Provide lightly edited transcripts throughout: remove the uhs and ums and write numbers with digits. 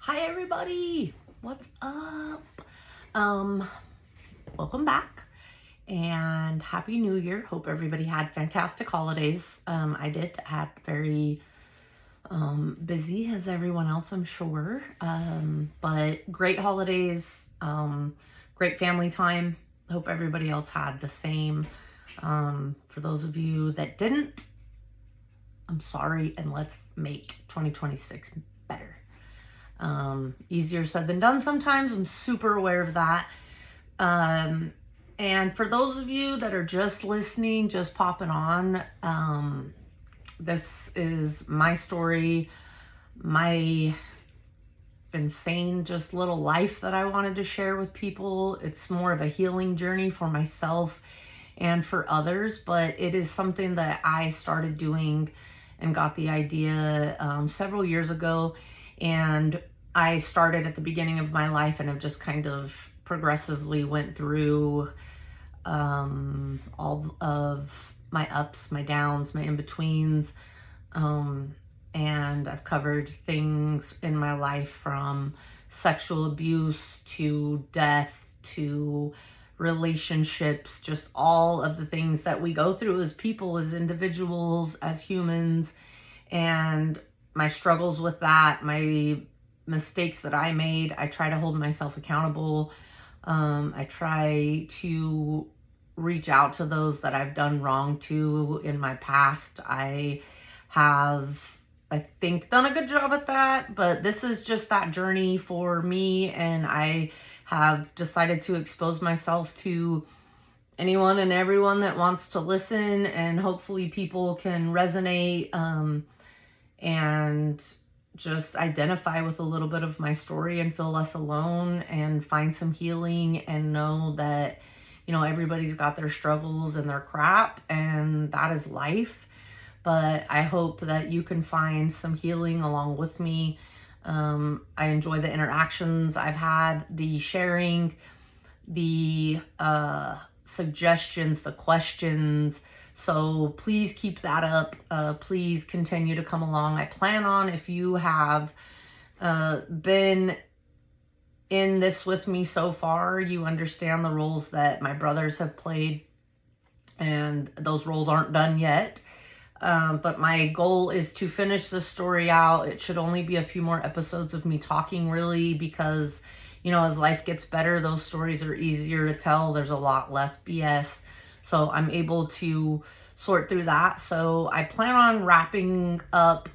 Hi everybody, what's up? Welcome back and Happy New Year. Hope everybody had fantastic holidays. I did, had very busy as everyone else, I'm sure. But great holidays, great family time. Hope everybody else had the same. For those of you that didn't, I'm sorry, and let's make 2026 better. Easier said than done sometimes. I'm super aware of that. And for those of you that are just listening, just popping on, this is my story, my insane just little life that I wanted to share with people. It's more of a healing journey for myself and for others, but it is something that I started doing and got the idea several years ago. And I started at the beginning of my life and have just kind of progressively went through all of my ups, my downs, my in-betweens. And I've covered things in my life from sexual abuse to death to relationships, just all of the things that we go through as people, as individuals, as humans, and my struggles with that, my mistakes that I made. I try to hold myself accountable. I try to reach out to those that I've done wrong to in my past. I have, I think, done a good job at that, but this is just that journey for me, and I have decided to expose myself to anyone and everyone that wants to listen, and hopefully people can resonate and just identify with a little bit of my story and feel less alone and find some healing and know that, you know, everybody's got their struggles and their crap, and that is life. But I hope that you can find some healing along with me. I enjoy the interactions I've had, the sharing, the suggestions, the questions. So please keep that up. Please continue to come along. I plan on, if you have been in this with me so far, you understand the roles that my brothers have played, and those roles aren't done yet. But my goal is to finish the story out. It should only be a few more episodes of me talking, really, because, you know, as life gets better, those stories are easier to tell. There's a lot less BS. So I'm able to sort through that. So I plan on wrapping up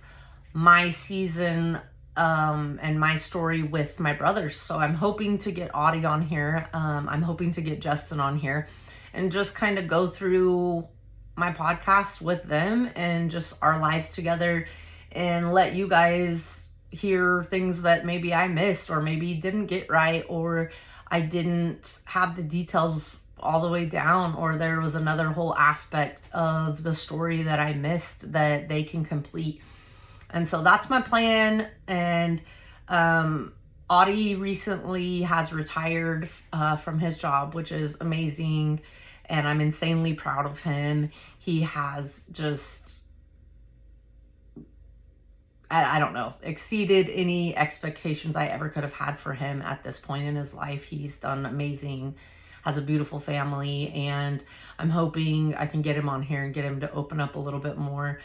my season and my story with my brothers. So I'm hoping to get Audie on here. I'm hoping to get Justin on here and just kind of go through my podcast with them and just our lives together, and let you guys hear things that maybe I missed or maybe didn't get right, or I didn't have the details all the way down, or there was another whole aspect of the story that I missed that they can complete. And so that's my plan. And Audie recently has retired from his job, which is amazing, and I'm insanely proud of him. He has just, I don't know, exceeded any expectations I ever could have had for him at this point in his life. He's done amazing, has a beautiful family, and I'm hoping I can get him on here and get him to open up a little bit more.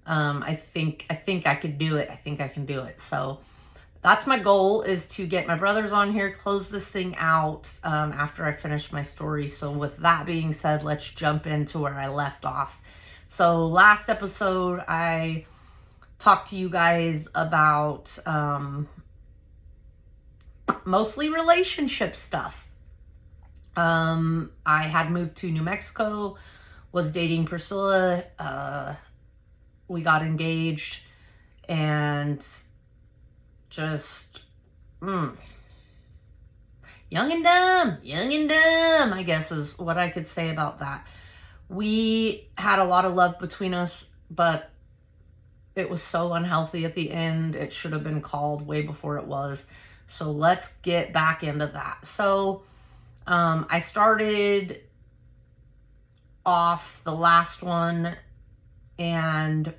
I think I could do it. I think I can do it. So that's my goal, is to get my brothers on here, close this thing out after I finish my story. So with that being said, let's jump into where I left off. So last episode, I talked to you guys about mostly relationship stuff. I had moved to New Mexico, was dating Priscilla. We got engaged, and just young and dumb, I guess is what I could say about that. We had a lot of love between us, but it was so unhealthy at the end. It should have been called way before it was. So let's get back into that. So I started off the last one, and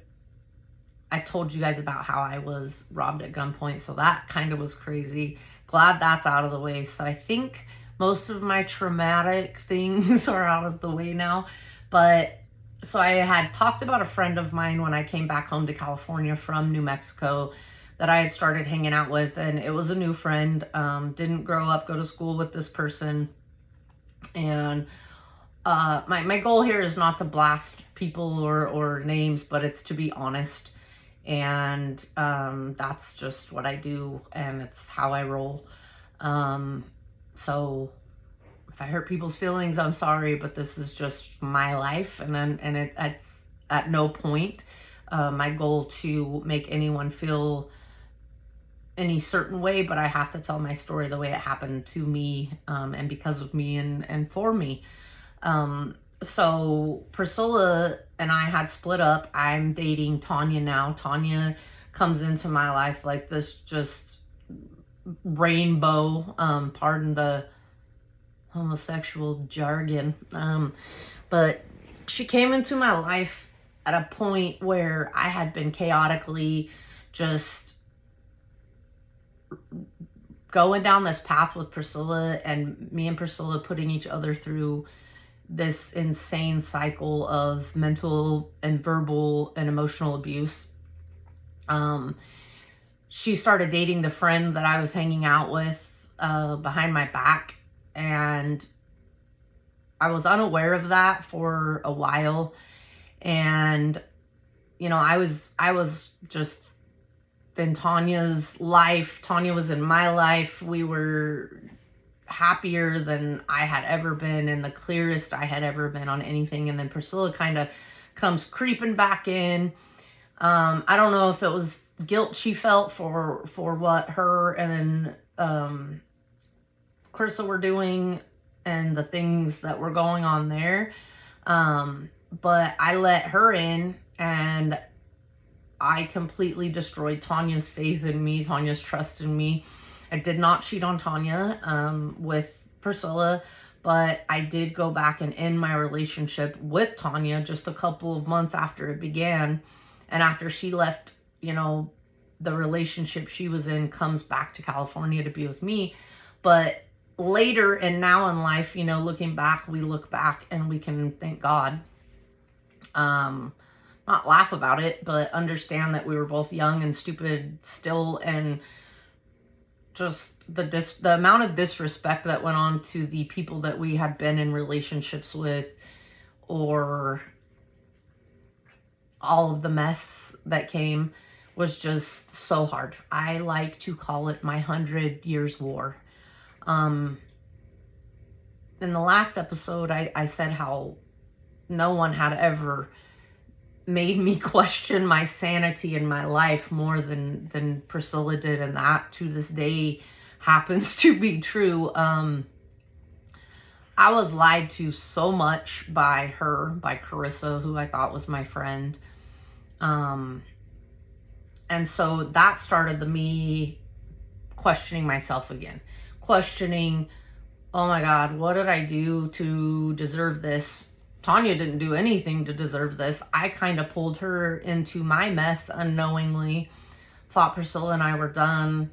I told you guys about how I was robbed at gunpoint, so that kind of was crazy. Glad that's out of the way. So I think most of my traumatic things are out of the way now. But so I had talked about a friend of mine when I came back home to California from New Mexico that I had started hanging out with, and it was a new friend. Didn't grow up, go to school with this person. And my goal here is not to blast people or names, but it's to be honest. And that's just what I do, and it's how I roll. So if I hurt people's feelings, I'm sorry, but this is just my life, it's at no point my goal to make anyone feel any certain way, but I have to tell my story the way it happened to me, and because of me and for me. So Priscilla and I had split up. I'm dating Tonya now. Tonya comes into my life like this just rainbow, pardon the homosexual jargon. But she came into my life at a point where I had been chaotically just going down this path with Priscilla, and me and Priscilla putting each other through this insane cycle of mental and verbal and emotional abuse. She started dating the friend that I was hanging out with behind my back, and I was unaware of that for a while. And I was just in Tonya's life. Tonya was in my life. We were happier than I had ever been, and the clearest I had ever been on anything. And then Priscilla kind of comes creeping back in. I don't know if it was guilt she felt for what her and then Carissa were doing and the things that were going on there. But I let her in, and I completely destroyed Tonya's faith in me, Tonya's trust in me. I did not cheat on Tonya with Priscilla, but I did go back and end my relationship with Tonya just a couple of months after it began. And after she left, the relationship she was in, comes back to California to be with me. But later and now in life, looking back, we look back and we can thank God. Not laugh about it, but understand that we were both young and stupid still, and just the amount of disrespect that went on to the people that we had been in relationships with, or all of the mess that came, was just so hard. I like to call it my 100 years war. In the last episode, I said how no one had ever made me question my sanity in my life more than Priscilla did, and that to this day happens to be true. I was lied to so much by Carissa, who I thought was my friend. And so that started me questioning myself again. Questioning, oh my God, what did I do to deserve this? Tonya didn't do anything to deserve this. I kind of pulled her into my mess unknowingly. Thought Priscilla and I were done.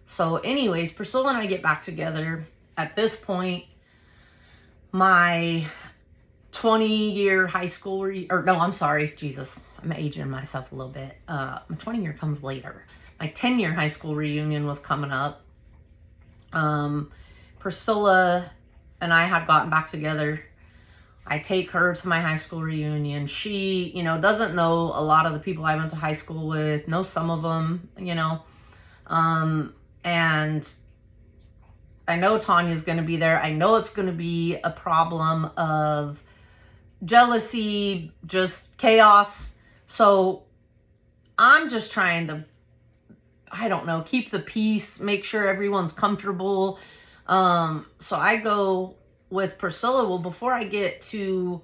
So anyways, Priscilla and I get back together. At this point, my 20-year high school, Jesus, I'm aging myself a little bit. My 20-year comes later. My 10-year high school reunion was coming up. Priscilla and I had gotten back together. I take her to my high school reunion. She, doesn't know a lot of the people I went to high school with, knows some of them, and I know Tonya's going to be there. I know it's going to be a problem of jealousy, just chaos. So I'm just trying to, keep the peace, make sure everyone's comfortable. So I go with Priscilla. Well, before I get to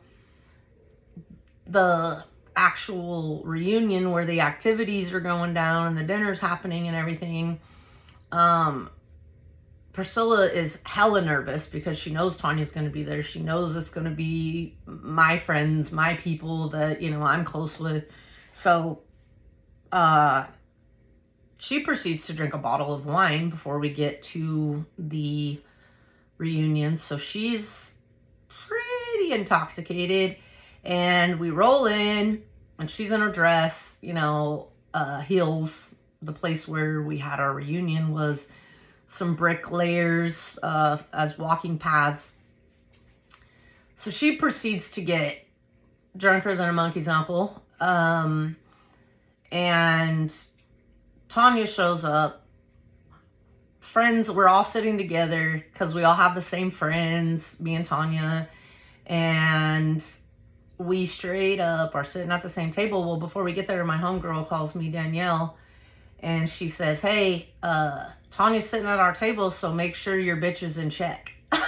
the actual reunion where the activities are going down and the dinner's happening and everything, Priscilla is hella nervous because she knows Tonya's going to be there. She knows it's going to be my friends, my people that, I'm close with. So she proceeds to drink a bottle of wine before we get to the reunion. So she's pretty intoxicated, and we roll in, and she's in her dress, heels. The place where we had our reunion was some brick layers as walking paths. So she proceeds to get drunker than a monkey's uncle. And Tonya shows up. Friends, we're all sitting together because we all have the same friends, me and Tonya. And we straight up are sitting at the same table. Well, before we get there, my homegirl calls me Danielle. And she says, hey, Tonya's sitting at our table, so make sure your bitch is in check. I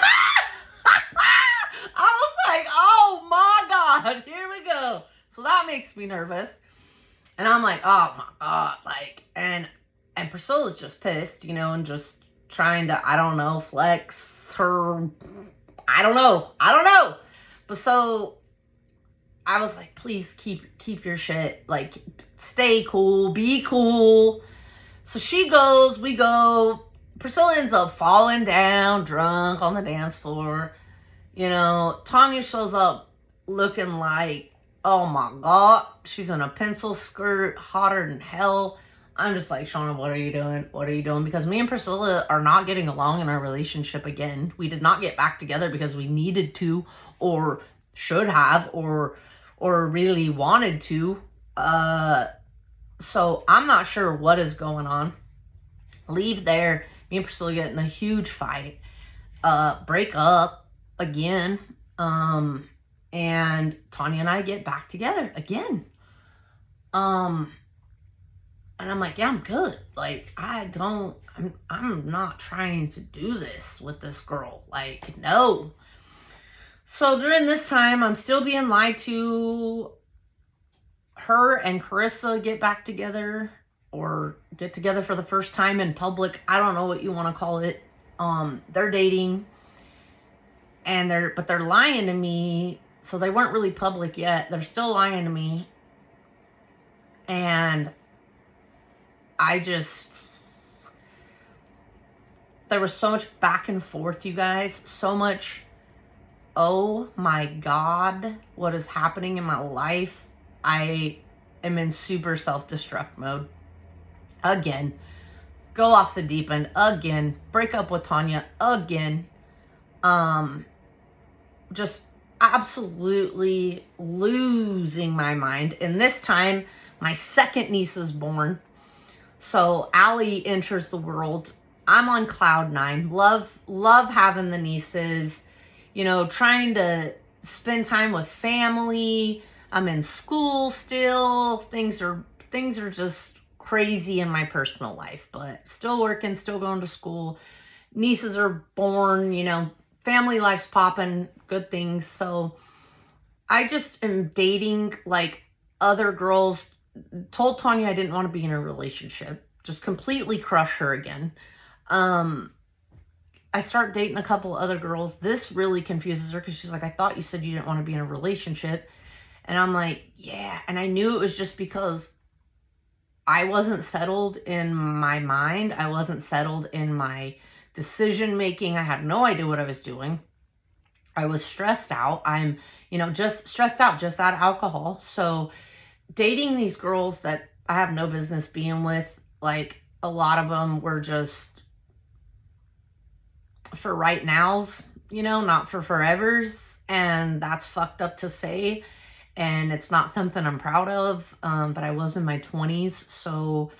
was like, oh my God, here we go. So that makes me nervous. And I'm like, oh my God. And Priscilla's just pissed, and just trying to, I don't know, flex her. I don't know. But so I was like, please keep your shit. Stay cool, be cool. So she goes, we go. Priscilla ends up falling down, drunk on the dance floor. Tonya shows up looking like, oh my God, she's in a pencil skirt, hotter than hell. I'm just like, Shana, what are you doing? What are you doing? Because me and Priscilla are not getting along in our relationship again. We did not get back together because we needed to, or should have, or really wanted to. So I'm not sure what is going on. Leave there. Me and Priscilla get in a huge fight. Break up again. And Tonya and I get back together again. And I'm like, yeah, I'm good. I'm not trying to do this with this girl. No. So during this time, I'm still being lied to. Her and Carissa get back together, or get together for the first time in public. I don't know what you want to call it. They're dating, and they're lying to me. So they weren't really public yet. They're still lying to me. And there was so much back and forth, you guys. So much, oh my God, what is happening in my life? I am in super self-destruct mode. Again. Go off the deep end. Again. Break up with Tonya. Again. Just absolutely losing my mind. And this time, my second niece is born. So Allie enters the world. I'm on cloud nine. Love having the nieces. Trying to spend time with family. I'm in school still. Things are just crazy in my personal life, but still working, still going to school. Nieces are born, family life's popping, good things. So I just am dating other girls. Told Tonya I didn't want to be in a relationship. Just completely crush her again. I start dating a couple other girls. This really confuses her because she's like, I thought you said you didn't want to be in a relationship. And I'm like, yeah. And I knew it was just because I wasn't settled in my mind. I wasn't settled in my decision making. I had no idea what I was doing. I was stressed out. I'm, just stressed out, just that alcohol. So dating these girls that I have no business being with, a lot of them were just for right nows, not for forevers. And that's fucked up to say. And it's not something I'm proud of, but I was in my 20s, so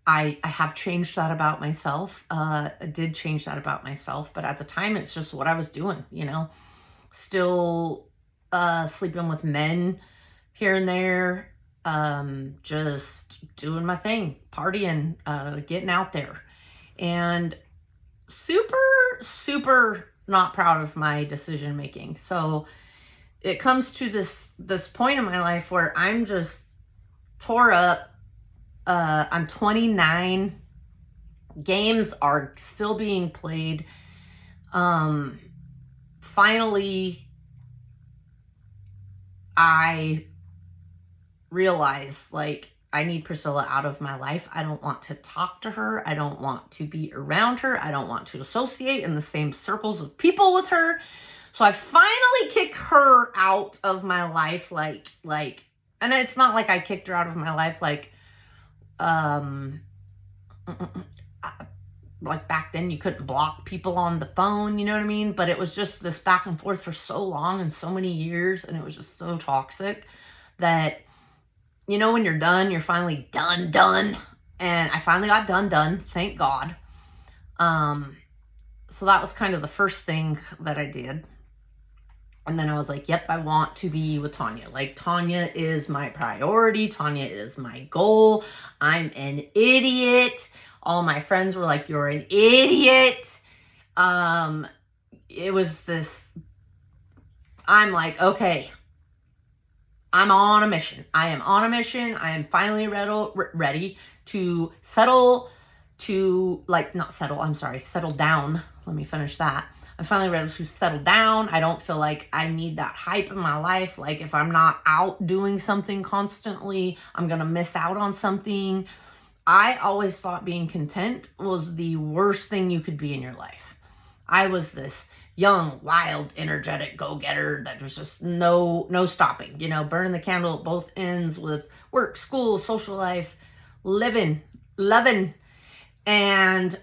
I have changed that about myself. I did change that about myself, but at the time, it's just what I was doing, Still sleeping with men here and there, just doing my thing, partying, getting out there. And super, super not proud of my decision making. So it comes to this point in my life where I'm just tore up. I'm 29. Games are still being played. Finally, I realized I need Priscilla out of my life. I don't want to talk to her. I don't want to be around her. I don't want to associate in the same circles of people with her. So I finally kicked her out of my life, like, and it's not like I kicked her out of my life, like back then you couldn't block people on the phone, you know what I mean? But it was just this back and forth for so long and so many years, and it was just so toxic that, you know, when you're done, you're finally done. And I finally got done, thank God. So that was kind of the first thing that I did. And then I was like, yep, I want to be with Tonya. Like, Tonya is my priority. Tonya is my goal. I'm an idiot. All my friends were like, you're an idiot. It was this, I'm like, okay, I'm on a mission. I am on a mission. I am finally ready to settle down. Let me finish that. I'm finally ready to settle down. I don't feel like I need that hype in my life. Like, if I'm not out doing something constantly, I'm going to miss out on something. I always thought being content was the worst thing you could be in your life. I was this young, wild, energetic go-getter that was just no stopping, you know, burning the candle at both ends with work, school, social life, living, loving. And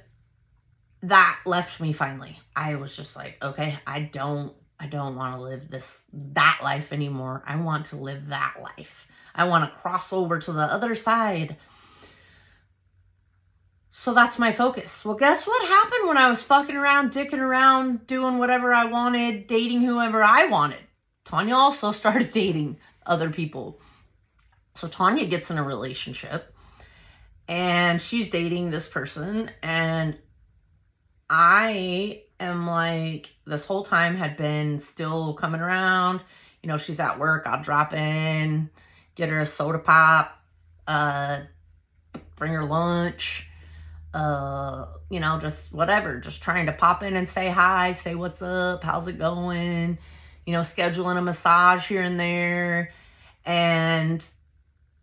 that left me finally. I was just like, okay, I don't want to live that life anymore. I want to live that life. I want to cross over to the other side. So that's my focus. Well, guess what happened when I was fucking around, dicking around, doing whatever I wanted, dating whoever I wanted? Tonya also started dating other people. So Tonya gets in a relationship and she's dating this person, and I am like, this whole time had been still coming around. You know, she's at work. I'll drop in, get her a soda pop, bring her lunch, you know, just whatever, just trying to pop in and say hi, say what's up, how's it going, you know, scheduling a massage here and there. And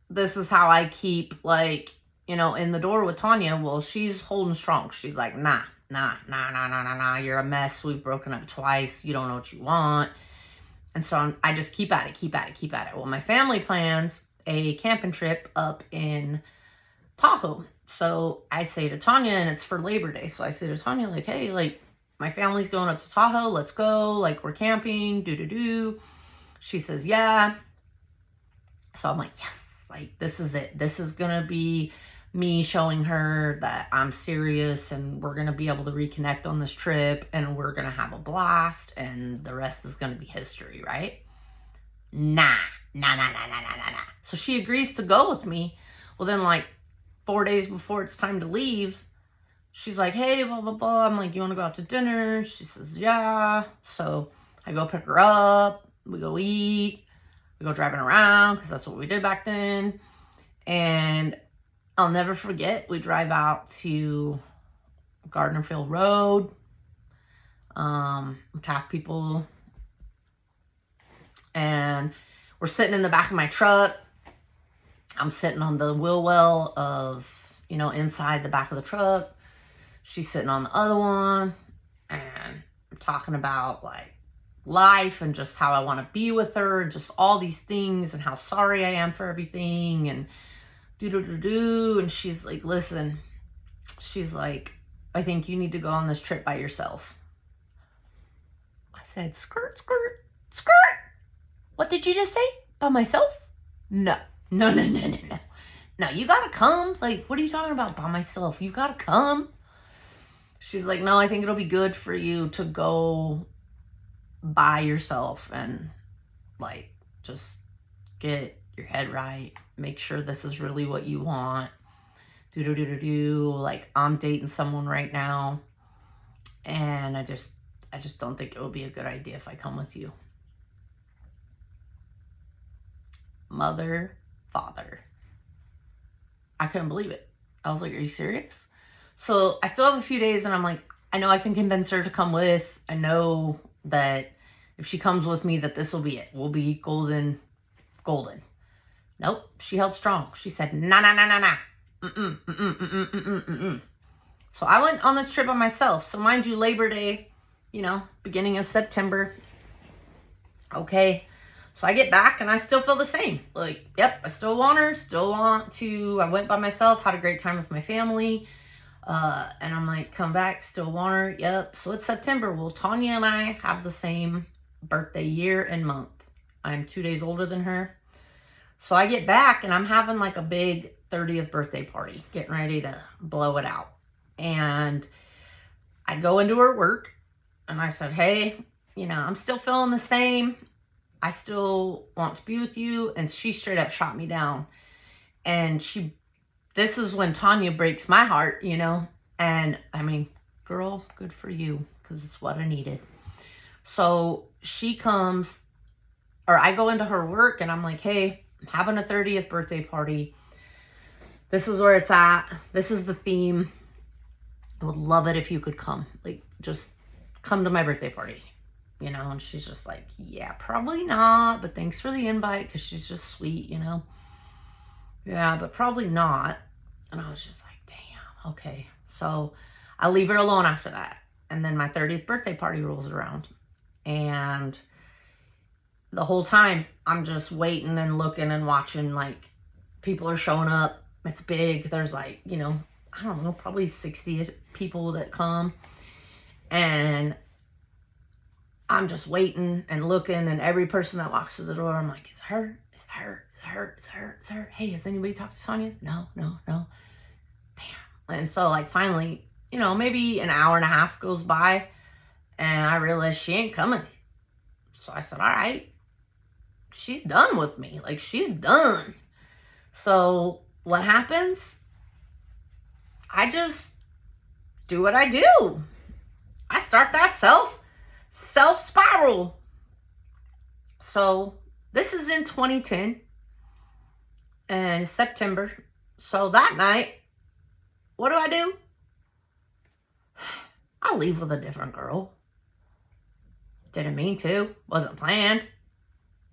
this is how I keep, like, you know, in the door with Tonya. Well, she's holding strong. She's like, nah, you're a mess. We've broken up twice. You don't know what you want. And so I just keep at it. Well, my family plans a camping trip up in Tahoe. So I say to Tonya, and it's for Labor Day. So I say to Tonya, like, hey, like, my family's going up to Tahoe. Let's go. Like, we're camping. She says, yeah. So I'm like, yes, like, this is it. This is going to be me showing her that I'm serious, and we're going to be able to reconnect on this trip, and we're going to have a blast, and the rest is going to be history, right? Nah. So she agrees to go with me. Well, then, like, 4 days before it's time to leave, she's like, hey, blah, blah, blah. I'm like, you want to go out to dinner? She says, yeah. So I go pick her up. We go eat. We go driving around, because that's what we did back then. And I'll never forget, we drive out to Gardnerfield Road. Half people. And we're sitting in the back of my truck. I'm sitting on the wheel well of, you know, inside the back of the truck. She's sitting on the other one. And I'm talking about, like, life and just how I want to be with her, and just all these things, and how sorry I am for everything, and and she's like, listen, she's like, I think you need to go on this trip by yourself. I said, skirt. What did you just say? By myself? No, you gotta come. Like, what are you talking about by myself? You gotta come. She's like, no, I think it'll be good for you to go by yourself and, like, just get your head right. Make sure this is really what you want. Like, I'm dating someone right now, and I just don't think it would be a good idea if I come with you. Mother, father. I couldn't believe it. I was like, are you serious? So I still have a few days, and I'm like, I know I can convince her to come with. I know that if she comes with me, that this will be it. We'll be golden. Nope, she held strong. She said, nah, nah, nah, nah, nah. Mm-mm, mm-mm, mm-mm, mm-mm, mm-mm. So I went on this trip by myself. So mind you, Labor Day, beginning of September. Okay. So I get back and I still feel the same. Like, yep, I still want her, I went by myself, had a great time with my family. And I'm like, come back, still want her. Yep. So it's September. Well, Tonya and I have the same birthday year and month. I'm 2 days older than her. So I get back and I'm having like a big 30th birthday party, getting ready to blow it out. And I go into her work and I said, hey, I'm still feeling the same. I still want to be with you. And she straight up shot me down. And this is when Tonya breaks my heart, And I mean, girl, good for you, because it's what I needed. So I go into her work and I'm like, hey, I'm having a 30th birthday party. This is where it's at. This is the theme. I would love it if you could come. Like, just come to my birthday party. And she's just like, yeah, probably not, but thanks for the invite, because she's just sweet, Yeah, but probably not. And I was just like, damn, okay. So I leave her alone after that. And then my 30th birthday party rolls around. And the whole time, I'm just waiting and looking and watching, like, people are showing up. It's big. There's like, I don't know, probably 60 people that come. And I'm just waiting and looking, and every person that walks through the door, I'm like, is it her? Is it her? Is it her? Is it her? Is it her? Hey, has anybody talked to Tonya? No. Damn. And so, like, finally, maybe an hour and a half goes by, and I realize she ain't coming. So I said, all right, she's done with me. Like, she's done. So what happens? I just do what I do. I start that self spiral. So this is in 2010 and September. So that night, what do? I leave with a different girl. Didn't mean to. Wasn't planned.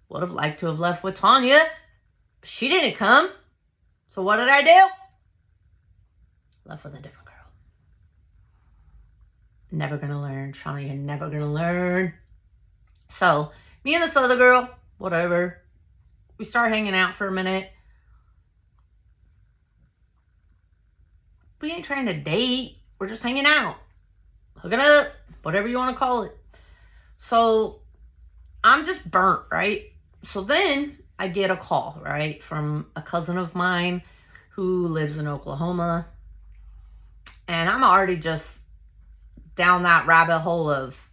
Would have liked to have left with Tonya. But she didn't come. So what did I do? Left with a different girl. Never gonna learn. Shana, you're never gonna learn. So, me and this other girl, whatever, we start hanging out for a minute. We ain't trying to date. We're just hanging out. Hooking up. Whatever you want to call it. So, I'm just burnt, right? So then I get a call, right, from a cousin of mine who lives in Oklahoma. And I'm already just down that rabbit hole of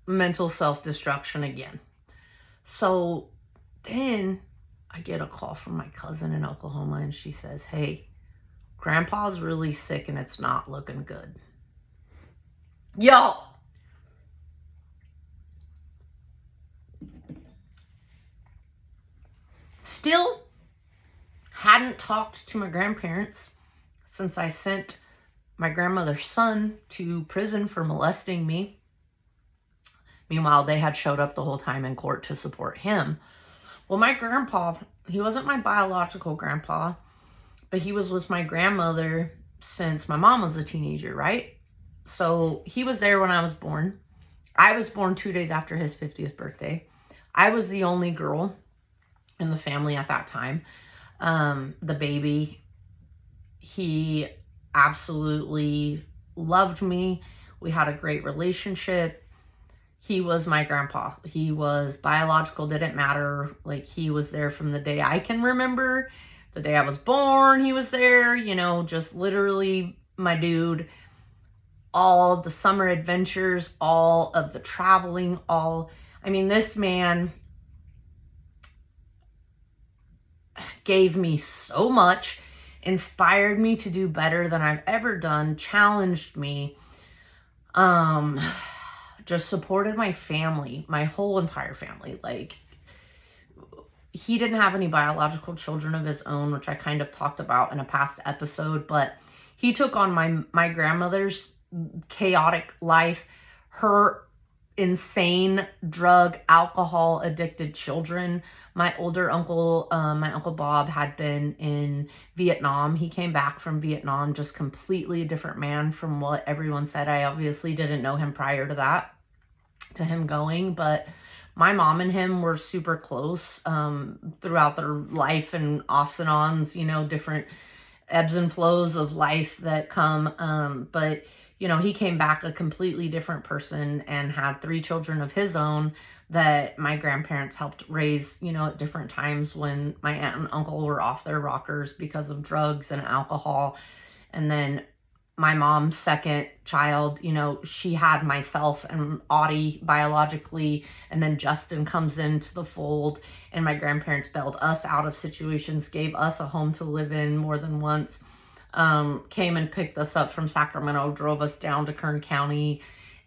mental self-destruction again. So then I get a call from my cousin in Oklahoma, and she says, hey, Grandpa's really sick and it's not looking good. Yo! Still hadn't talked to my grandparents since I sent my grandmother's son to prison for molesting me. Meanwhile, they had showed up the whole time in court to support him. Well, my grandpa, he wasn't my biological grandpa, but he was with my grandmother since my mom was a teenager, right? So he was there when I was born. I was born 2 days after his 50th birthday. I was the only girl in the family at that time. The baby, he absolutely loved me. We had a great relationship. He was my grandpa. He was biological, didn't matter. Like, he was there from the day I can remember. The day I was born, he was there, just literally my dude. All the summer adventures, all of the traveling, this man gave me so much, inspired me to do better than I've ever done, challenged me, just supported my family, my whole entire family. Like, he didn't have any biological children of his own, which I kind of talked about in a past episode, but he took on my grandmother's chaotic life, her insane drug, alcohol addicted children. My older uncle, my Uncle Bob, had been in Vietnam. He came back from Vietnam, just completely a different man from what everyone said. I obviously didn't know him prior to that, to him going, but my mom and him were super close throughout their life, and offs and ons, you know, different ebbs and flows of life that come. But, you know, he came back a completely different person and had 3 children of his own that my grandparents helped raise, you know, at different times when my aunt and uncle were off their rockers because of drugs and alcohol. And then my mom's second child, you know, she had myself and Audie biologically, and then Justin comes into the fold, and my grandparents bailed us out of situations, gave us a home to live in more than once, came and picked us up from Sacramento, drove us down to Kern County,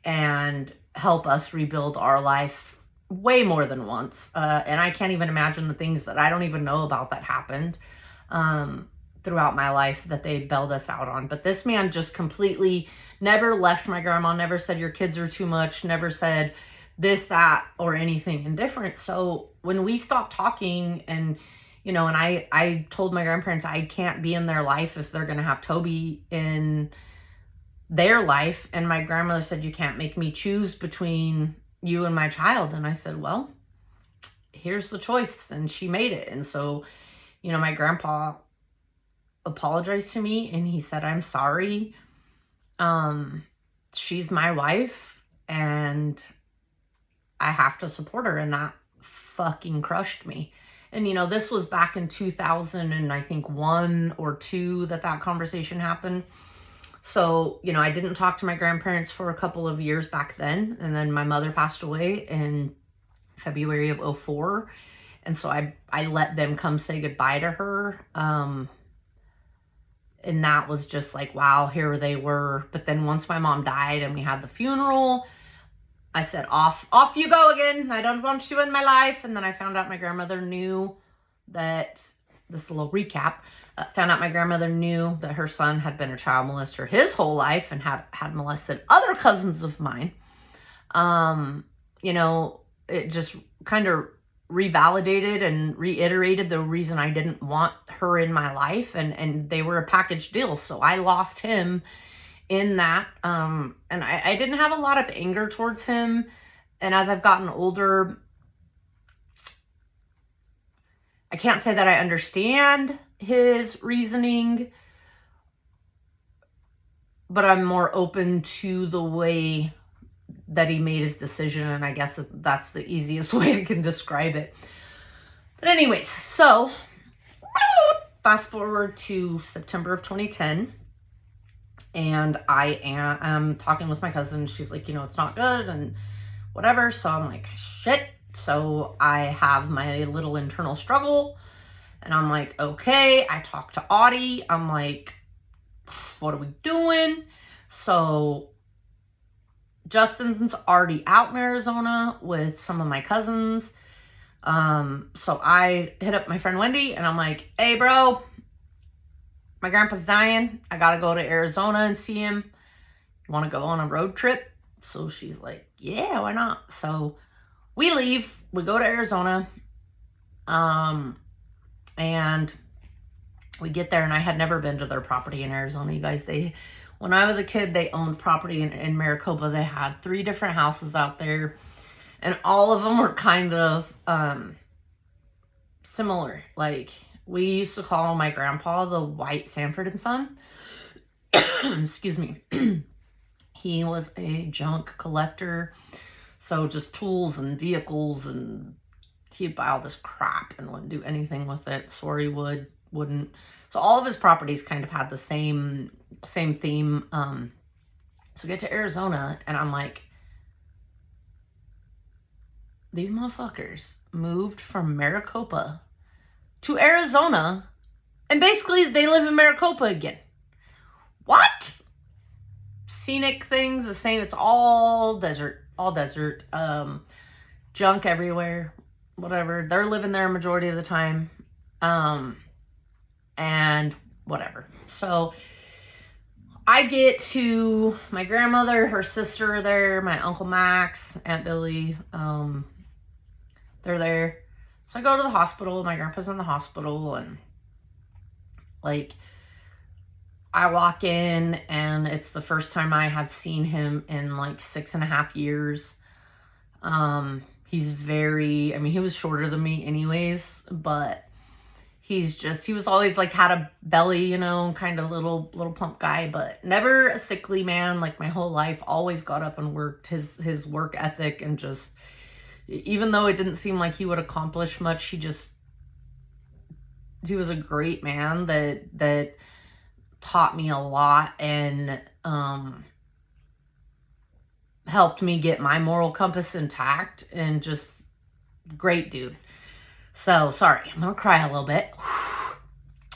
and helped us rebuild our life way more than once. And I can't even imagine the things that I don't even know about that happened throughout my life that they bailed us out on. But this man just completely never left my grandma, never said your kids are too much, never said this, that, or anything indifferent. So when we stopped talking, and, you know, and I told my grandparents I can't be in their life if they're going to have Toby in their life. And my grandmother said, you can't make me choose between you and my child. And I said, well, here's the choice. And she made it. And so, you know, my grandpa apologized to me, and he said, I'm sorry. She's my wife, and I have to support her. And that fucking crushed me. And, you know, this was back in 2000, and I think 1 or 2 that conversation happened. So, you know, I didn't talk to my grandparents for a couple of years back then. And then my mother passed away in February of 2004. And so I let them come say goodbye to her. And that was just like, wow, here they were. But then once my mom died and we had the funeral, I said, off you go again. I don't want you in my life. And then I found out my grandmother knew that, this little recap, found out my grandmother knew that her son had been a child molester his whole life and had molested other cousins of mine. You know, it just kind of revalidated and reiterated the reason I didn't want her in my life, and they were a package deal. So I lost him in that. And I didn't have a lot of anger towards him. And as I've gotten older, I can't say that I understand his reasoning, but I'm more open to the way that he made his decision. And I guess that's the easiest way I can describe it. But anyways, so fast forward to September of 2010. And I am talking with my cousin. She's like, you know, it's not good and whatever. So I'm like, shit. So I have my little internal struggle. And I'm like, okay. I talk to Audie. I'm like, what are we doing? So Justin's already out in Arizona with some of my cousins. So I hit up my friend Wendy, and I'm like, hey, bro, my grandpa's dying. I got to go to Arizona and see him. You want to go on a road trip? So she's like, yeah, why not? So we leave. We go to Arizona. And we get there, and I had never been to their property in Arizona, you guys. When I was a kid, they owned property in Maricopa. They had 3 different houses out there, and all of them were kind of similar. Like, we used to call my grandpa the White Sanford and Son. Excuse me. He was a junk collector, so just tools and vehicles, and he'd buy all this crap and wouldn't do anything with it. Swore he wouldn't. So all of his properties kind of had the same theme. So we get to Arizona, and I'm like, these motherfuckers moved from Maricopa to Arizona, and basically they live in Maricopa again. What? Scenic things, the same. It's all desert, junk everywhere, whatever. They're living there a majority of the time. And whatever. So I get to my grandmother, her sister are there, my Uncle Max, Aunt Billy, they're there. So I go to the hospital. My grandpa's in the hospital, and like I walk in, and it's the first time I have seen him in like 6.5 years. He's very, I mean, he was shorter than me anyways, but he was always like had a belly, you know, kind of little plump guy, but never a sickly man. Like my whole life, always got up and worked. His work ethic, and just, even though it didn't seem like he would accomplish much, he was a great man that taught me a lot, and helped me get my moral compass intact, and just great dude. So sorry, I'm gonna cry a little bit.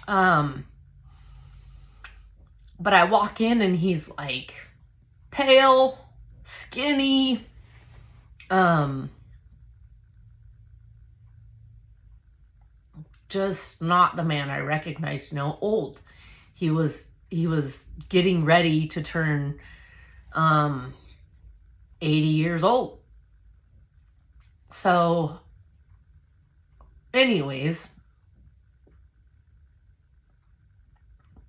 But I walk in, and he's like pale, skinny, just not the man I recognized, you know, old. He was getting ready to turn 80 years old. So anyways,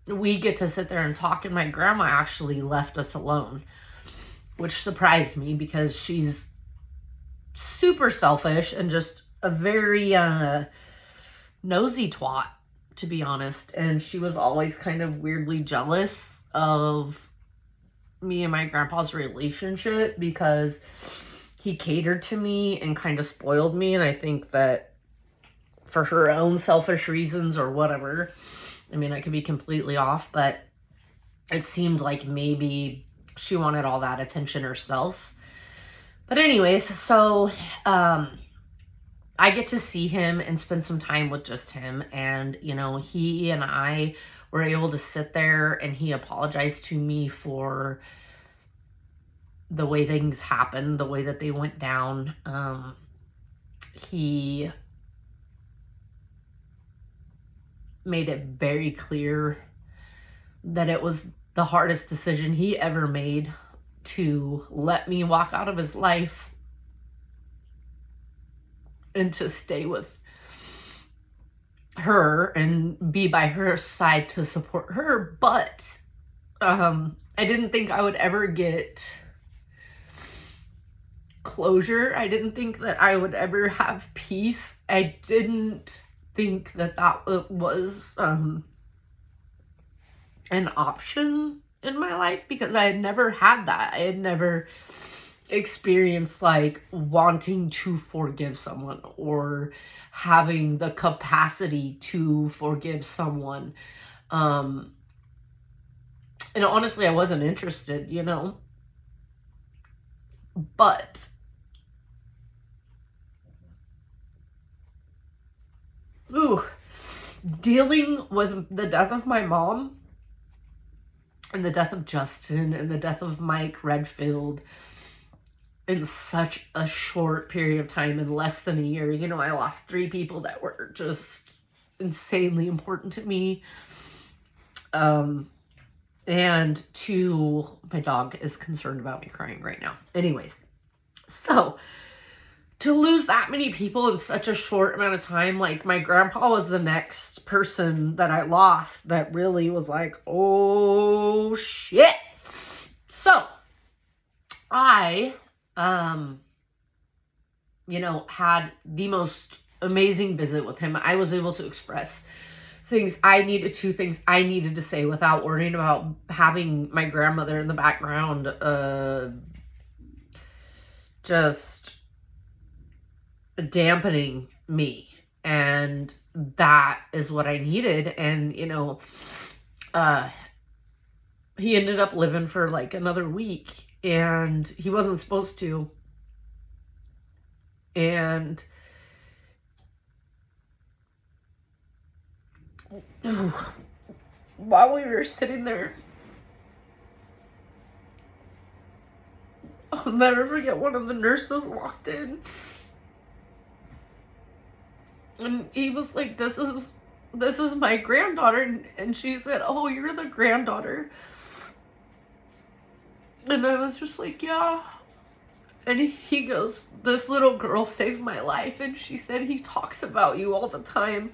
we get to sit there and talk, and my grandma actually left us alone, which surprised me because she's super selfish and just a very nosy twat, to be honest. And she was always kind of weirdly jealous of me and my grandpa's relationship because he catered to me and kind of spoiled me. And I think that for her own selfish reasons or whatever, I mean, I could be completely off, but it seemed like maybe she wanted all that attention herself. But anyways, so I get to see him and spend some time with just him. And, you know, he and I were able to sit there, and he apologized to me for the way things happened, the way that they went down. He made it very clear that it was the hardest decision he ever made to let me walk out of his life and to stay with her and be by her side to support her. But I didn't think I would ever get closure. I didn't think that I would ever have peace. I didn't think that was an option in my life, because I had never had that. I had never experienced like wanting to forgive someone or having the capacity to forgive someone. And honestly, I wasn't interested, you know. But dealing with the death of my mom and the death of Justin and the death of Mike Redfield in such a short period of time, in less than a year. You know, I lost 3 people that were just insanely important to me. And 2, my dog is concerned about me crying right now. Anyways, so to lose that many people in such a short amount of time, like my grandpa was the next person that I lost that really was like, oh shit. So I, you know, had the most amazing visit with him. I was able to express things I needed to say without worrying about having my grandmother in the background, just dampening me. And that is what I needed. And, you know, he ended up living for like another week, and he wasn't supposed to. And while we were sitting there, I'll never forget, one of the nurses walked in, and he was like, this is my granddaughter. And she said, oh, you're the granddaughter. And I was just like, yeah. And he goes, this little girl saved my life, and she said he talks about you all the time.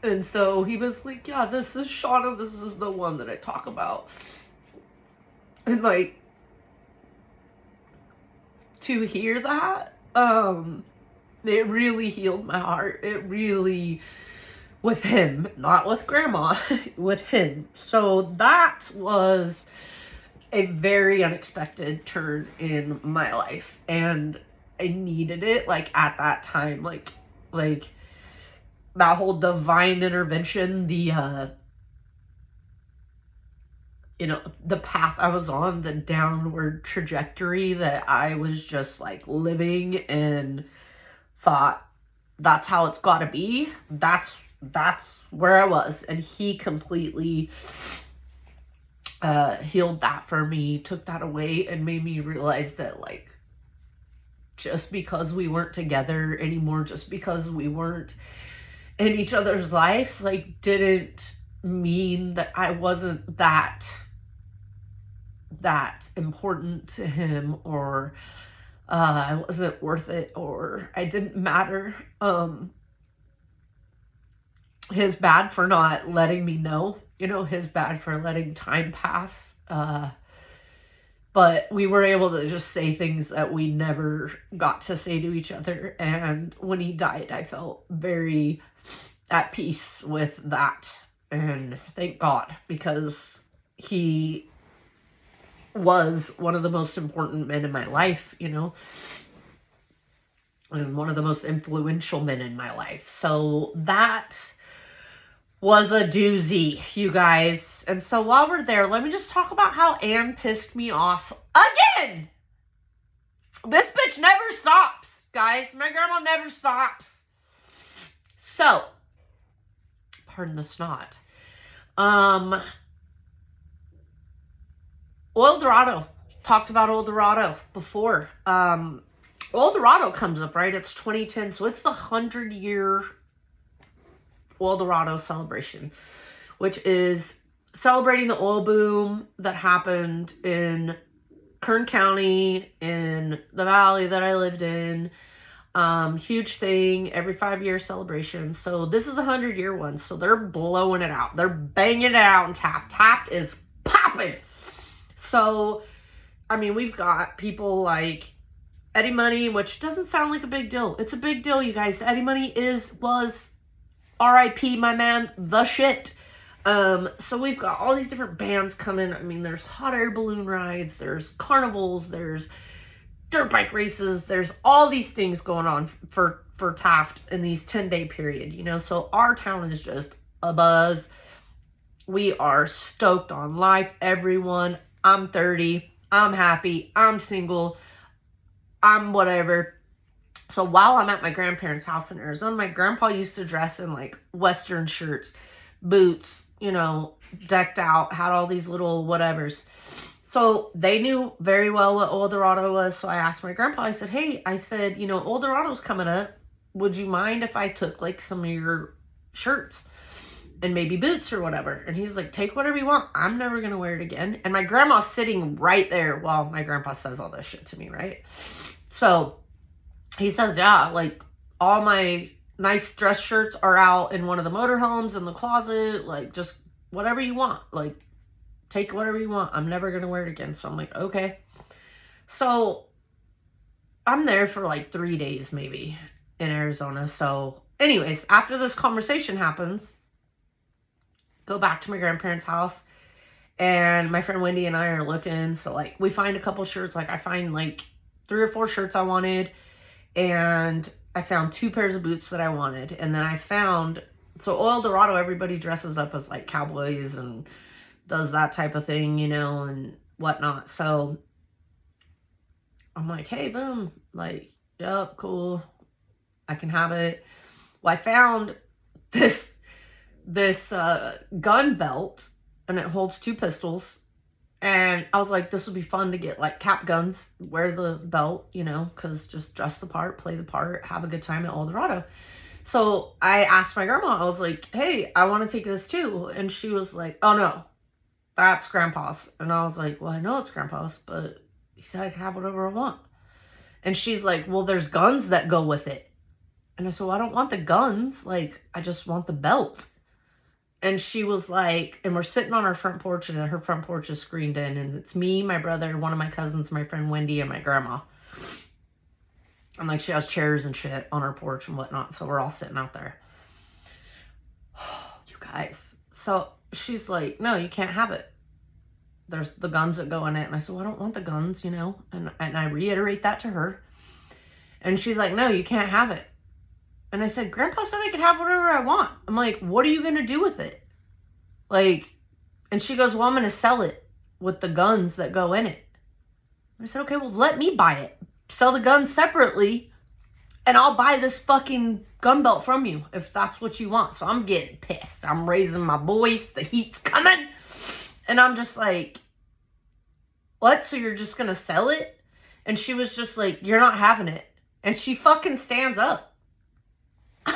And so he was like, yeah, this is Shana, this is the one that I talk about. And like, to hear that, it really healed my heart. It really, with him, not with grandma, with him. So that was a very unexpected turn in my life, and I needed it, like, at that time, like that whole divine intervention, the you know, the path I was on, the downward trajectory that I was just like living, and thought that's how it's got to be. That's where I was, and he completely healed that for me, took that away, and made me realize that, like, just because we weren't together anymore, just because we weren't in each other's lives, like, didn't mean that I wasn't that important to him, or I wasn't worth it, or I didn't matter. His bad for not letting me know, you know, his bad for letting time pass. But we were able to just say things that we never got to say to each other. And when he died, I felt very at peace with that. And thank God, because he was one of the most important men in my life, you know, and one of the most influential men in my life. So that was a doozy, you guys. And so while we're there, let me just talk about how Anne pissed me off again. This bitch never stops, guys. My grandma never stops. So, pardon the snot. Oil Dorado. Talked about Oil Dorado before. Oil Dorado comes up, right? It's 2010, so it's the 100-year Oil Dorado celebration, which is celebrating the oil boom that happened in Kern County, in the valley that I lived in. Huge thing, every 5-year celebration. So this is the 100-year one, so they're blowing it out. They're banging it out in Taft. Taft is popping. So, I mean, we've got people like Eddie Money, which doesn't sound like a big deal. It's a big deal, you guys. Eddie Money was R.I.P. my man, the shit. So we've got all these different bands coming. I mean, there's hot air balloon rides, there's carnivals, there's dirt bike races, there's all these things going on for Taft in these 10-day period, you know. So our town is just abuzz. We are stoked on life, everyone. I'm 30, I'm happy, I'm single, I'm whatever. So while I'm at my grandparents' house in Arizona, my grandpa used to dress in like Western shirts, boots, you know, decked out, had all these little whatevers. So they knew very well what Oil Dorado was. So I asked my grandpa, I said, hey, you know, Oil Dorado's coming up. Would you mind if I took like some of your shirts and maybe boots or whatever? And he's like, take whatever you want. I'm never going to wear it again. And my grandma's sitting right there while my grandpa says all this shit to me, right? So he says, yeah, like, all my nice dress shirts are out in one of the motorhomes in the closet. Like, just whatever you want. Like, take whatever you want. I'm never going to wear it again. So I'm like, okay. So I'm there for like 3 days maybe in Arizona. So anyways, after this conversation happens, go back to my grandparents' house. And my friend Wendy and I are looking. So, like, we find a couple shirts. Like, I find like 3 or 4 shirts I wanted. And I found 2 pairs of boots that I wanted. And then I found, so Oil Dorado, everybody dresses up as like cowboys and does that type of thing, you know, and whatnot. So I'm like, hey, boom, like, yep, cool, I can have it. Well, I found this gun belt, and it holds 2 pistols. And I was like, this would be fun to get, like, cap guns, wear the belt, you know, because just dress the part, play the part, have a good time at Oil Dorado. So I asked my grandma, I was like, hey, I want to take this too. And she was like, oh, no, That's Grandpa's. And I was like, well, I know it's Grandpa's, but he said I can have whatever I want. And she's like, well, there's guns that go with it. And I said, well, I don't want the guns. Like, I just want the belt. And she was like, and we're sitting on our front porch, and her front porch is screened in. And it's me, my brother, one of my cousins, my friend Wendy, and my grandma. And like, she has chairs and shit on her porch and whatnot. So we're all sitting out there. You guys. So she's like, no, you can't have it. There's the guns that go in it. And I said, well, I don't want the guns, you know. And I reiterate that to her. And she's like, no, you can't have it. And I said, Grandpa said I could have whatever I want. I'm like, what are you going to do with it? Like, and she goes, well, I'm going to sell it with the guns that go in it. I said, okay, well, let me buy it. Sell the guns separately, and I'll buy this fucking gun belt from you if that's what you want. So I'm getting pissed. I'm raising my voice. The heat's coming. And I'm just like, what? So you're just going to sell it? And she was just like, you're not having it. And she fucking stands up. Woo!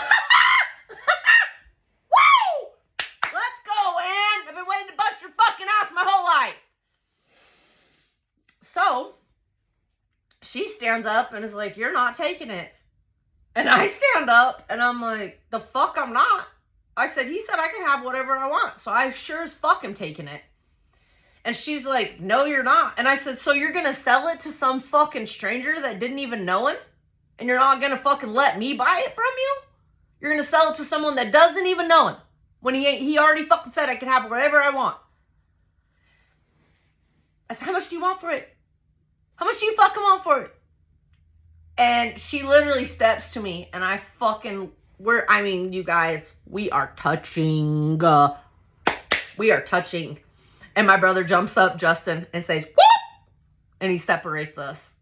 Let's go, Ann. I've been waiting to bust your fucking ass my whole life. So she stands up and is like, you're not taking it. And I stand up and I'm like, the fuck I'm not. I said, he said I can have whatever I want. So I sure as fuck am taking it. And she's like, no, you're not. And I said, so you're going to sell it to some fucking stranger that didn't even know him? And you're not going to fucking let me buy it from you? You're going to sell it to someone that doesn't even know him when he already fucking said I could have whatever I want. I said, how much do you want for it? How much do you fucking want for it? And she literally steps to me and I fucking, you guys, we are touching. We are touching. And my brother jumps up, Justin, and says, whoop! And he separates us.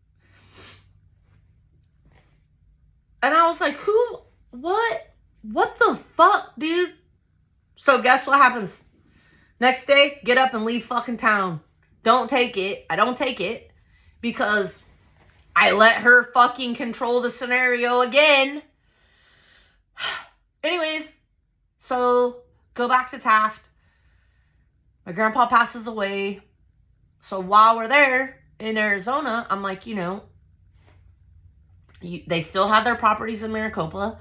And I was like, what the fuck, dude? So guess what happens? Next day, get up and leave fucking town. Don't take it. I don't take it because I let her fucking control the scenario again. Anyways, so go back to Taft. My grandpa passes away. So while we're there in Arizona, I'm like, they still have their properties in Maricopa.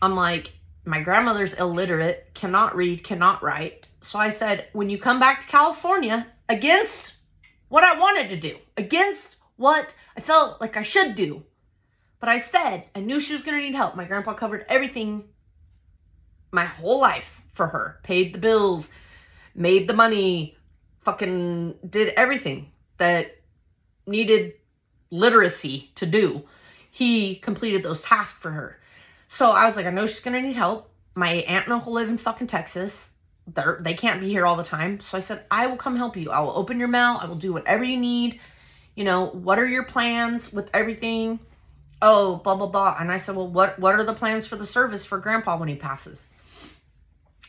I'm like, my grandmother's illiterate, cannot read, cannot write. So I said, when you come back to California, against what I wanted to do, against what I felt like I should do. But I said, I knew she was going to need help. My grandpa covered everything my whole life for her. Paid the bills, made the money, fucking did everything that needed literacy to do. He completed those tasks for her. So I was like, I know she's going to need help. My aunt and uncle live in fucking Texas. They can't be here all the time. So I said, I will come help you. I will open your mail. I will do whatever you need. What are your plans with everything? Oh, blah, blah, blah. And I said, well, what are the plans for the service for Grandpa when he passes?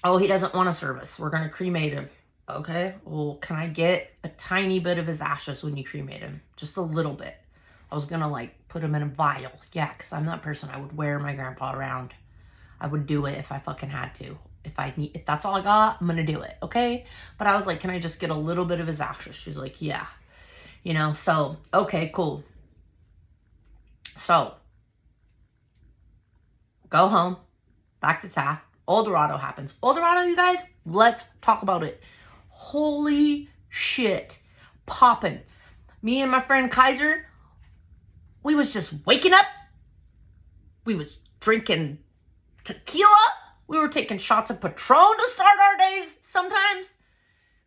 Oh, he doesn't want a service. We're going to cremate him. Okay, well, can I get a tiny bit of his ashes when you cremate him? Just a little bit. I was going to put him in a vial. Yeah, because I'm that person. I would wear my grandpa around. I would do it if I fucking had to. If that's all I got, I'm going to do it. Okay. But I was like, can I just get a little bit of his ashes? She's like, yeah. So, okay, cool. So, go home, back to Taft. Eldorado happens. Eldorado, you guys, let's talk about it. Holy shit. Popping. Me and my friend Kaiser, we was just waking up. We was drinking tequila. We were taking shots of Patron to start our days sometimes.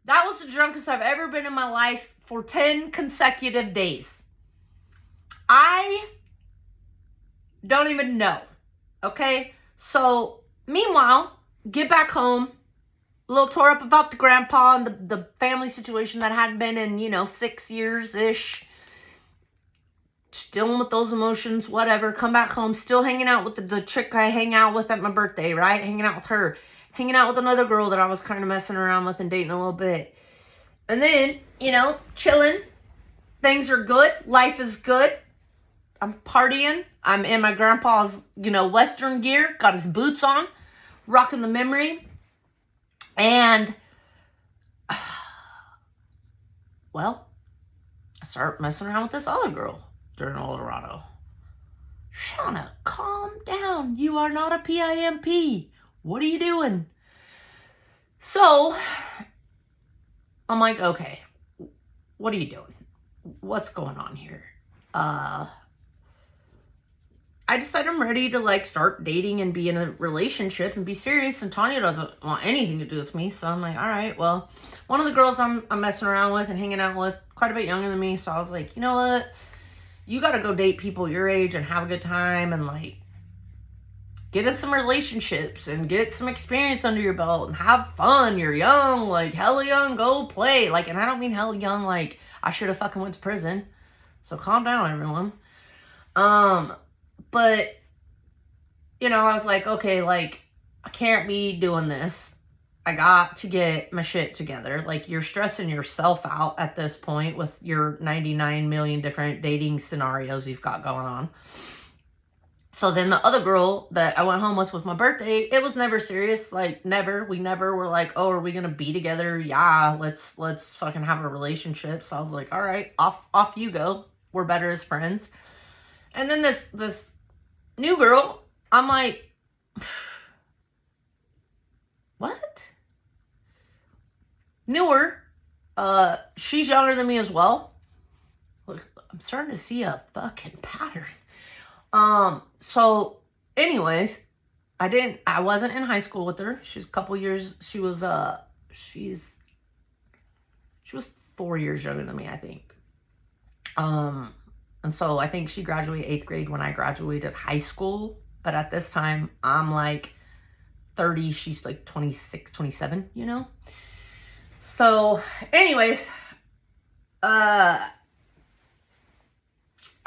That was the drunkest I've ever been in my life for 10 consecutive days. I don't even know. Okay? So, meanwhile, get back home. A little tore up about the grandpa and the family situation that hadn't been in, 6 years-ish. Still with those emotions, whatever. Come back home, still hanging out with the chick I hang out with at my birthday, right? Hanging out with her. Hanging out with another girl that I was kind of messing around with and dating a little bit. And then, chilling. Things are good. Life is good. I'm partying. I'm in my grandpa's, Western gear. Got his boots on. Rocking the memory. And Well, I start messing around with this other girl during Eldorado. Shana, calm down. You are not a PIMP. What are you doing? So, I'm like, okay, what are you doing? What's going on here? I decided I'm ready to like start dating and be in a relationship and be serious, and Tonya doesn't want anything to do with me. So I'm like, all right, well, one of the girls I'm messing around with and hanging out with quite a bit younger than me. So I was like, you know what? You got to go date people your age and have a good time and like get in some relationships and get some experience under your belt and have fun. You're young, like hella young, go play. Like, and I don't mean hella young, like I should have fucking went to prison. So calm down, everyone. But, you know, I was like, okay, like, I can't be doing this. I got to get my shit together. Like, you're stressing yourself out at this point with your 99 million different dating scenarios you've got going on. So then the other girl that I went home with my birthday, it was never serious. Like, never. We never were like, oh, are we going to be together? Yeah, let's fucking have a relationship. So I was like, all right, off you go. We're better as friends. And then this new girl, I'm like, what? Newer. She's younger than me as well. Look, I'm starting to see a fucking pattern. So anyways, I wasn't in high school with her. She's a couple years, she was 4 years younger than me, I think. And so I think she graduated 8th grade when I graduated high school. But at this time, I'm like 30. She's like 26, 27, you know? So anyways, I'm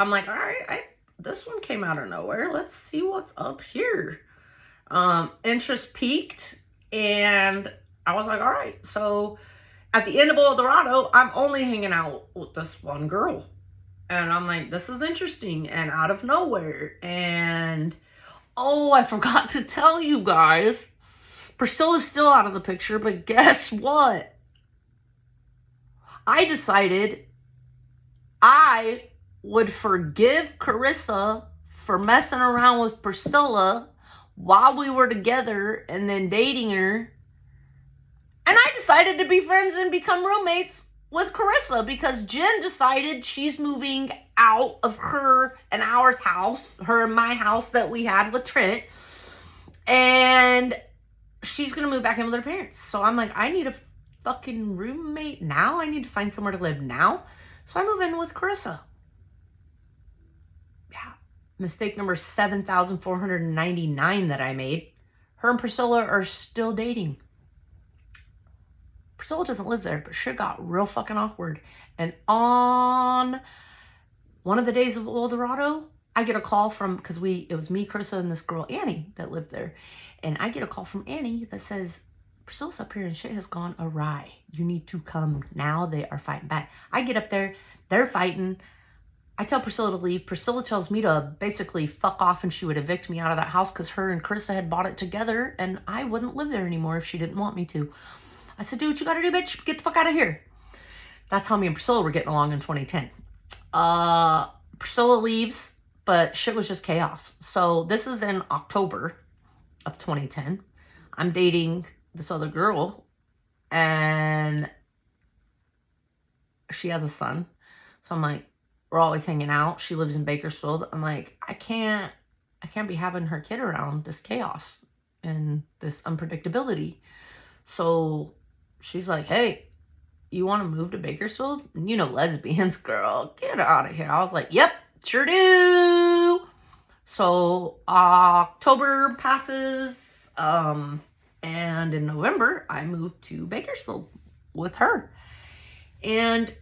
like, all right, this one came out of nowhere. Let's see what's up here. Interest peaked. And I was like, all right. So at the end of Eldorado, I'm only hanging out with this one girl. And I'm like, this is interesting, and out of nowhere. And, oh, I forgot to tell you guys, Priscilla's still out of the picture, but guess what? I decided I would forgive Carissa for messing around with Priscilla while we were together and then dating her. And I decided to be friends and become roommates with Carissa because Jen decided she's moving out of her and ours house, her and my house that we had with Trent, and she's gonna move back in with her parents. So I'm like, I need a fucking roommate now. I need to find somewhere to live now. So I move in with Carissa. Yeah, mistake number 7,499 that I made. Her and Priscilla are still dating. Priscilla doesn't live there, but shit got real fucking awkward. And on one of the days of Eldorado, I get a call from, because it was me, Carissa, and this girl, Annie, that lived there. And I get a call from Annie that says, Priscilla's up here and shit has gone awry. You need to come now. They are fighting back. I get up there. They're fighting. I tell Priscilla to leave. Priscilla tells me to basically fuck off and she would evict me out of that house because her and Carissa had bought it together and I wouldn't live there anymore if she didn't want me to. I said, do what you gotta do, bitch. Get the fuck out of here. That's how me and Priscilla were getting along in 2010. Priscilla leaves, but shit was just chaos. So this is in October of 2010. I'm dating this other girl and she has a son. So I'm like, we're always hanging out. She lives in Bakersfield. I'm like, I can't be having her kid around this chaos and this unpredictability. So she's like, hey, you want to move to Bakersfield? And you know, lesbians, girl, get out of here. I was like, yep, sure do. So October passes, and in November, I moved to Bakersfield with her. And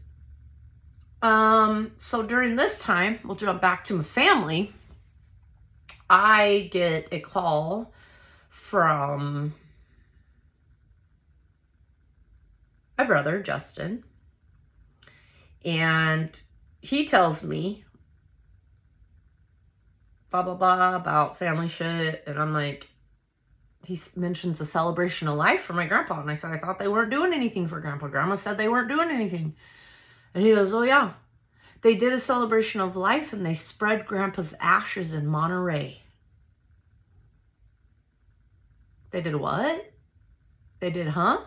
so during this time, we'll jump back to my family. I get a call from my brother, Justin, and he tells me blah, blah, blah about family shit, and I'm like, he mentions a celebration of life for my grandpa, and I said, I thought they weren't doing anything for grandpa. Grandma said they weren't doing anything. And he goes, oh yeah, they did a celebration of life and they spread Grandpa's ashes in Monterey. They did what? They did, huh?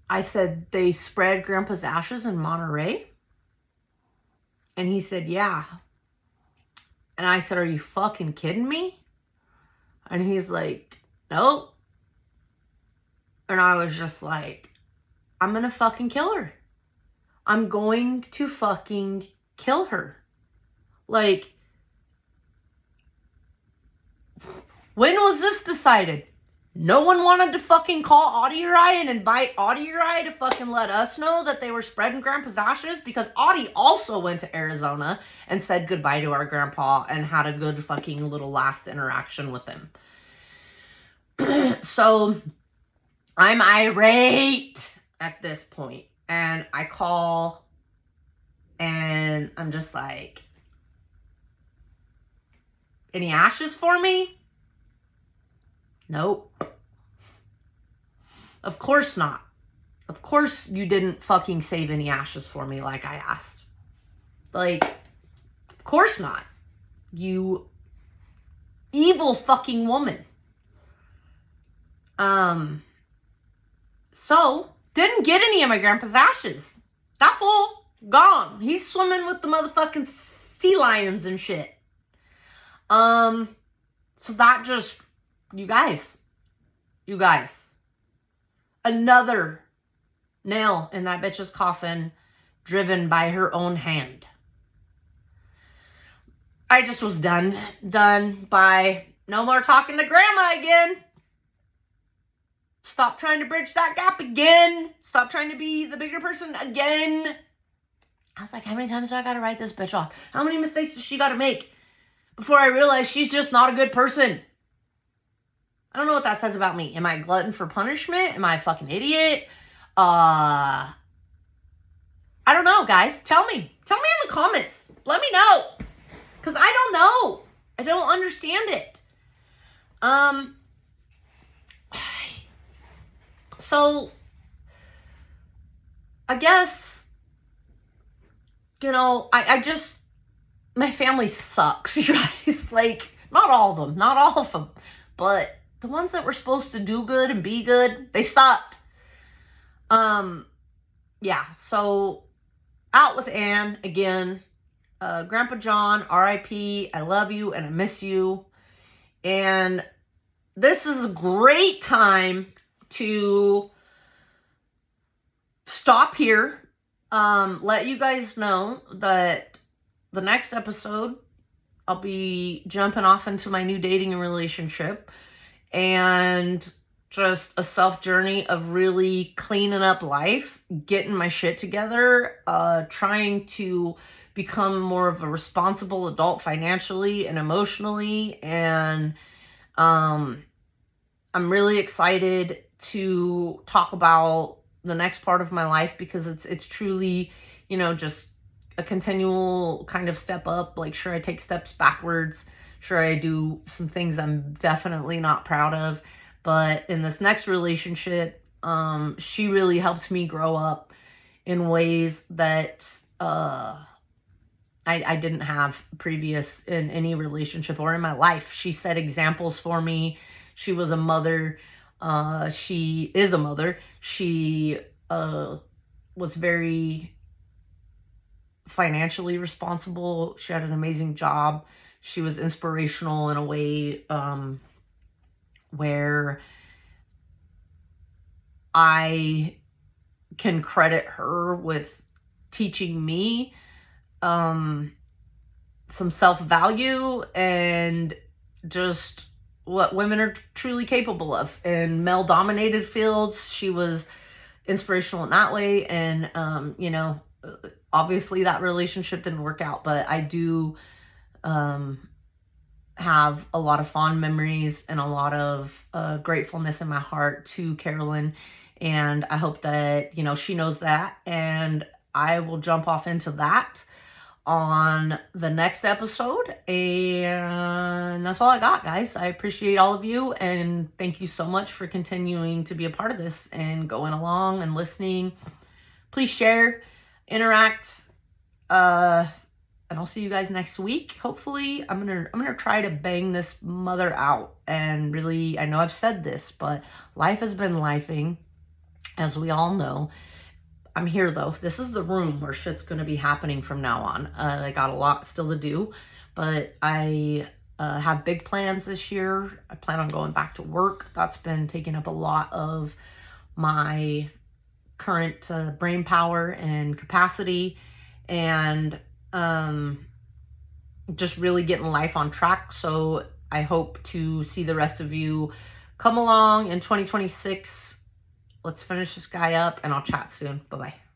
I said, they spread Grandpa's ashes in Monterey? And he said, yeah. And I said, are you fucking kidding me? And he's like, nope. And I was just like, I'm gonna fucking kill her. I'm going to fucking kill her. Like, when was this decided? No one wanted to fucking call Audie or I and invite Audie or I to fucking let us know that they were spreading Grandpa's ashes, because Audie also went to Arizona and said goodbye to our grandpa and had a good fucking little last interaction with him. So I'm irate at this point, and I call and I'm just like, any ashes for me? Nope. Of course not. Of course you didn't fucking save any ashes for me like I asked. Like, of course not. You evil fucking woman. So, didn't get any of my grandpa's ashes. That fool, gone. He's swimming with the motherfucking sea lions and shit. So that just, you guys, another nail in that bitch's coffin, driven by her own hand. I just was done by no more talking to grandma again. Stop trying to bridge that gap again. Stop trying to be the bigger person again. I was like, how many times do I gotta write this bitch off? How many mistakes does she gotta make before I realize she's just not a good person? I don't know what that says about me. Am I a glutton for punishment? Am I a fucking idiot? I don't know, guys. Tell me. Tell me in the comments. Let me know. Because I don't know. I don't understand it. So, I guess, I just, my family sucks, you guys. Like, not all of them. But the ones that were supposed to do good and be good, they sucked. Yeah, so out with Anne again. Grandpa John, R.I.P. I love you and I miss you. And this is a great time to stop here. Let you guys know that the next episode, I'll be jumping off into my new dating relationship and just a self journey of really cleaning up life, getting my shit together, trying to become more of a responsible adult financially and emotionally. And I'm really excited to talk about the next part of my life, because it's truly, just a continual kind of step up. Like, sure, I take steps backwards. Sure, I do some things I'm definitely not proud of. But in this next relationship, she really helped me grow up in ways that I didn't have previous in any relationship or in my life. She set examples for me. She was a mother. She is a mother. She was very financially responsible. She had an amazing job. She was inspirational in a way where I can credit her with teaching me some self-value and just what women are truly capable of. In male-dominated fields, she was inspirational in that way. And, obviously that relationship didn't work out, but I do have a lot of fond memories and a lot of gratefulness in my heart to Carolyn. And I hope that, she knows that. And I will jump off into that on the next episode. And that's all I got, guys. I appreciate all of you, and thank you so much for continuing to be a part of this and going along and listening. Please share, interact, and I'll see you guys next week. Hopefully, I'm gonna try to bang this mother out. And really, I know I've said this, but life has been lifing, as we all know. I'm here though. This is the room where shit's gonna be happening from now on. I got a lot still to do, but I have big plans this year. I plan on going back to work. That's been taking up a lot of my current brain power and capacity, and just really getting life on track. So I hope to see the rest of you come along in 2026. Let's finish this guy up, and I'll chat soon. Bye-bye.